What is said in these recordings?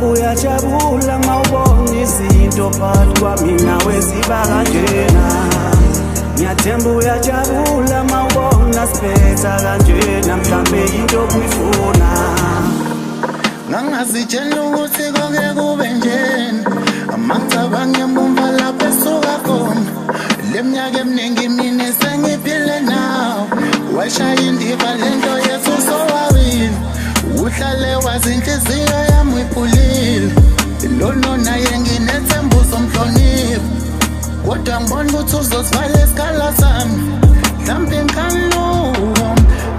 Ngiyathemba uyajabula mawubona izinto phakathi kwami nawe ziba kanjena. Ngiyathemba uyajabula mawubona siphetha kanjena, mhlambe into obuyifuna. Ngangazitshela ukuthi konke kube njena, amacabange emumva lapho esuka khona. Le minyaka eminingi mina sengiphile nawe, washaya indiva lento yethu sowawile. Uhlale wazi inhliziyo yami uyiphulile, lona naye nginethemba uzomhlonipha. Kodwa ngibona ukuthi uzosivala isikhala sami, mhlampe ngikanuka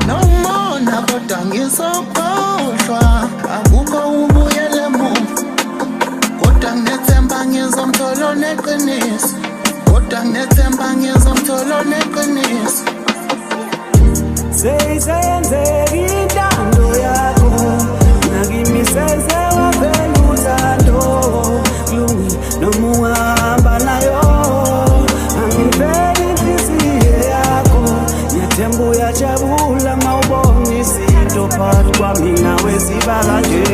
nomona kodwa ngizokhohlwa. Akukho ubuyele emuva, kodwa nginethemba ngizomthola oneqiniso, kodwa nginethemba ngizomthola oneqiniso. Seyisenzeka intando yakho, nakimi senze wavela uthando. Kulungi noma uhamba nayo, angiveli inhliziyo yakho. Ngiyathemba uyajabula mawubona izinto phakathi kwami nawe ziba kanjena.